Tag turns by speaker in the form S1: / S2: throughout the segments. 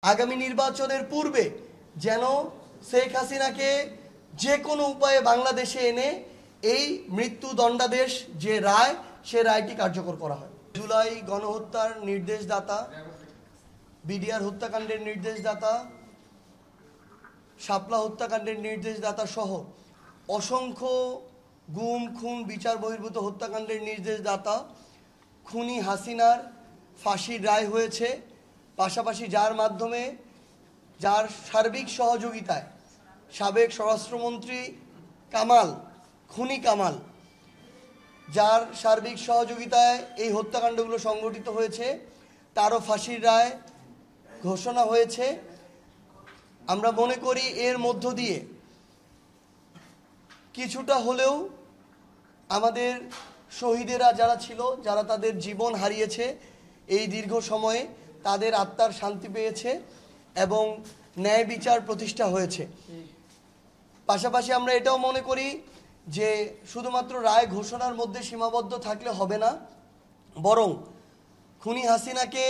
S1: আগামী নির্বাচনের পূর্বে যেন শেখ হাসিনাকে যে কোনো উপায়ে বাংলাদেশে এনে এই মৃত্যুদণ্ডাদেশ যে রায়, সে রায়টি কার্যকর করা হয়। জুলাই গণহত্যার নির্দেশদাতা, বিডিআর হত্যাকাণ্ডের নির্দেশদাতা, শাপলা হত্যাকাণ্ডের নির্দেশদাতা সহ অসংখ্য গুম খুন বিচার বহির্ভূত হত্যাকাণ্ডের নির্দেশদাতা খুনি হাসিনার ফাঁসির রায় হয়েছে। পাশাপাশি যার মাধ্যমে, যার সার্বিক সহযোগিতায় সাবেক স্বরাষ্ট্রমন্ত্রী কামাল, খুনি কামাল, যার সার্বিক সহযোগিতায় এই হত্যাকাণ্ডগুলো সংঘটিত হয়েছে, তারও ফাঁসির রায় ঘোষণা হয়েছে। আমরা মনে করি এর মধ্য দিয়ে কিছুটা হলেও আমাদের শহীদেরা যারা ছিল, যারা তাদের জীবন হারিয়েছে এই দীর্ঘ সময়ে, তাদের আত্মার শান্তি পেয়েছে এবং ন্যায় বিচার প্রতিষ্ঠা হয়েছে। পাশাপাশি আমরা এটাও মনে করি যে শুধুমাত্র রায় ঘোষণার মধ্যে সীমাবদ্ধ থাকলে হবে না, বরং খুনি হাসিনাকে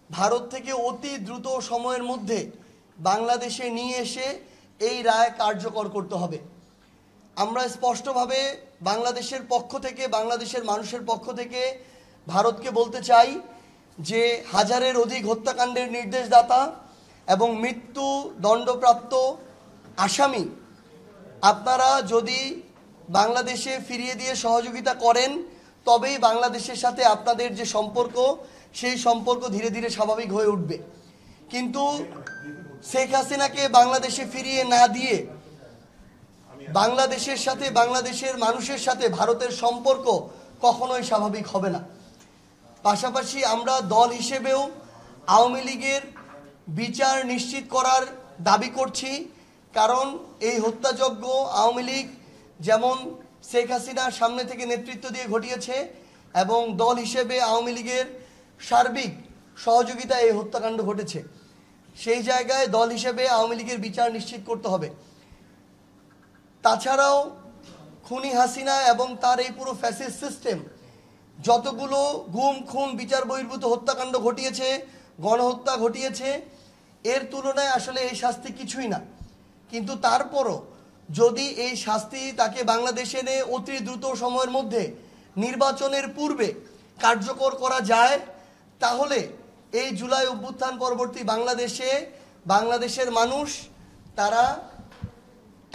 S1: ভারত থেকে অতি দ্রুত সময়ের মধ্যে বাংলাদেশে নিয়ে এসে এই রায় কার্যকর করতে হবে। আমরা স্পষ্টভাবে বাংলাদেশের পক্ষ থেকে, বাংলাদেশের মানুষের পক্ষ থেকে ভারতকে বলতে চাই যে হাজারের অধিক হত্যাকাণ্ডের নির্দেশদাতা এবং মৃত্যু দণ্ডপ্রাপ্ত আসামি আপনারা যদি বাংলাদেশে ফিরিয়ে দিয়ে সহযোগিতা করেন, তবেই বাংলাদেশের সাথে আপনাদের যে সম্পর্ক, সেই সম্পর্ক ধীরে ধীরে স্বাভাবিক হয়ে উঠবে। কিন্তু শেখ হাসিনাকে বাংলাদেশে ফিরিয়ে না দিয়ে বাংলাদেশের সাথে, বাংলাদেশের মানুষের সাথে ভারতের সম্পর্ক কখনোই স্বাভাবিক হবে না। পাশাপাশি আমরা দল হিসেবেও আওয়ামী লীগের বিচার নিশ্চিত করার দাবি করছি। কারণ এই হত্যাযজ্ঞ আওয়ামী লীগ যেমন শেখ হাসিনার সামনে থেকে নেতৃত্ব দিয়ে ঘটিয়েছে, এবং দল হিসেবে আওয়ামী লীগের সার্বিক সহযোগিতায় এই হত্যাকাণ্ড ঘটেছে। সেই জায়গায় দল হিসেবে আওয়ামী লীগের বিচার নিশ্চিত করতে হবে। তাছাড়াও খুনি হাসিনা এবং তার এই পুরো ফ্যাসিস্ট সিস্টেম যতগুলো গুম খুন বিচার বহির্ভূত হত্যাকাণ্ড ঘটিয়েছে, গণহত্যা ঘটিয়েছে, এর তুলনায় আসলে এই শাস্তি কিছুই না। কিন্তু তারপরও যদি এই শাস্তি তাকে বাংলাদেশে এনে অতি দ্রুত সময়ের মধ্যে নির্বাচনের পূর্বে কার্যকর করা যায়, তাহলে এই জুলাই অভ্যুত্থান পরবর্তী বাংলাদেশের মানুষ তারা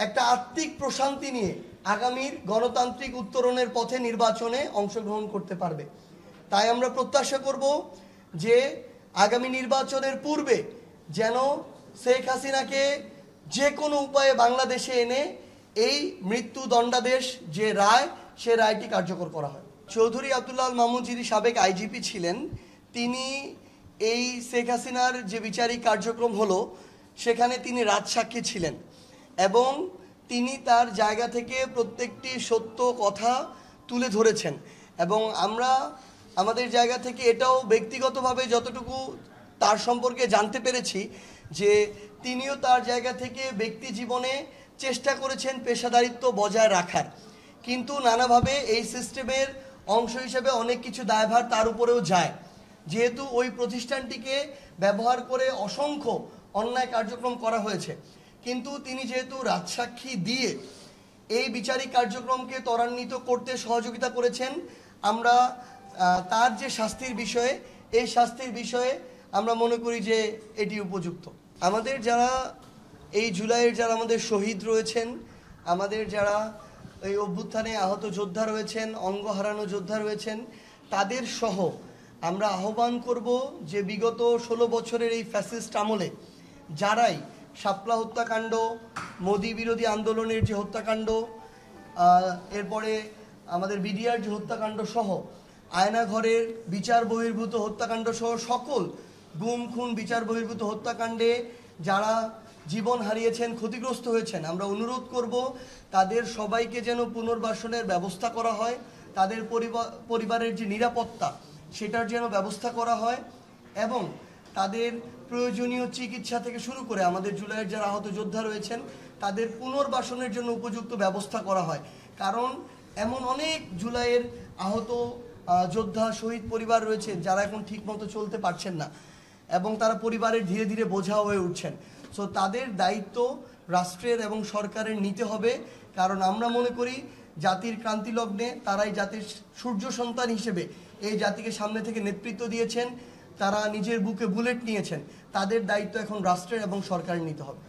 S1: একটা আত্মিক প্রশান্তি নিয়ে আগামীর গণতান্ত্রিক উত্তরণের পথে নির্বাচনে অংশগ্রহণ করতে পারবে। তাই আমরা প্রত্যাশা করব যে আগামী নির্বাচনের পূর্বে যেন শেখ হাসিনাকে যে কোনো উপায়ে বাংলাদেশে এনে এই মৃত্যুদণ্ডাদেশ যে রায়, সে রায়টি কার্যকর করা হয়। চৌধুরী আব্দুল্লাহ আল মামুন, যিনি সাবেক আইজিপি ছিলেন, তিনি এই শেখ হাসিনার যে বিচারিক কার্যক্রম হলো সেখানে তিনি রাজসাক্ষী ছিলেন, এবং তিনি তার জায়গা থেকে প্রত্যেকটি সত্য কথা তুলে ধরেছেন। এবং আমরা আমাদের জায়গা থেকে এটাও ব্যক্তিগতভাবে যতটুকু তার সম্পর্কে জানতে পেরেছি যে তিনিও তার জায়গা থেকে ব্যক্তি জীবনে চেষ্টা করেছেন পেশাদারিত্ব বজায় রাখার, কিন্তু নানাভাবে এই সিস্টেমের অংশ হিসেবে অনেক কিছু দায়ভার তার উপরেও যায়। যেহেতু ওই প্রতিষ্ঠানটিকে ব্যবহার করে অসংখ্য অন্যায় কার্যক্রম করা হয়েছে, কিন্তু তিনি যেহেতু রাজসাক্ষী দিয়ে এই বিচারিক কার্যক্রমকে ত্বরান্বিত করতে সহযোগিতা করেছেন, আমরা তার যে শাস্তির বিষয়ে, এই শাস্তির বিষয়ে আমরা মনে করি যে এটি উপযুক্ত। আমাদের যারা এই জুলাইয়ের যারা আমাদের শহীদ রয়েছেন, আমাদের যারা এই অভ্যুত্থানে আহত যোদ্ধা রয়েছেন, অঙ্গ হারানো যোদ্ধা রয়েছেন, তাদের সহ আমরা আহ্বান করব যে বিগত 16 বছরের এই ফ্যাসিস্ট আমলে যারাই শাপলা হত্যাকাণ্ড, মোদি বিরোধী আন্দোলনের যে হত্যাকাণ্ড, এরপরে আমাদের বিডিআর যে হত্যাকাণ্ড সহ আয়নাঘরের বিচার বহির্ভূত হত্যাকাণ্ড সহ সকল গুম খুন বিচার বহির্ভূত হত্যাকাণ্ডে যারা জীবন হারিয়েছেন, ক্ষতিগ্রস্ত হয়েছেন, আমরা অনুরোধ করব তাদের সবাইকে যেন পুনর্বাসনের ব্যবস্থা করা হয়, তাদের পরিবারের যে নিরাপত্তা সেটার যেন ব্যবস্থা করা হয়, এবং তাদের প্রয়োজনীয় চিকিৎসা থেকে শুরু করে আমাদের জুলাইয়ের যারা আহত যোদ্ধা রয়েছেন তাদের পুনর্বাসনের জন্য উপযুক্ত ব্যবস্থা করা হয়। কারণ এমন অনেক জুলাইয়ের আহত যোদ্ধা, শহীদ পরিবার রয়েছে যারা এখন ঠিকমতো চলতে পারছেন না। এবং তারা পরিবারের ধীরে ধীরে বোঝা হয়ে উঠছেন। সো তাদের দায়িত্ব রাষ্ট্রের এবং সরকারের নিতে হবে, কারণ আমরা মনে করি জাতির ক্রান্তি লগ্নে তারাই জাতির সূর্য সন্তান হিসেবে এই জাতিকে সামনে থেকে নেতৃত্ব দিয়েছেন, তারা নিজের বুকে বুলেট নিয়েছেন, তাদের দায়িত্ব এখন রাষ্ট্রের এবং সরকারের নিতে হবে।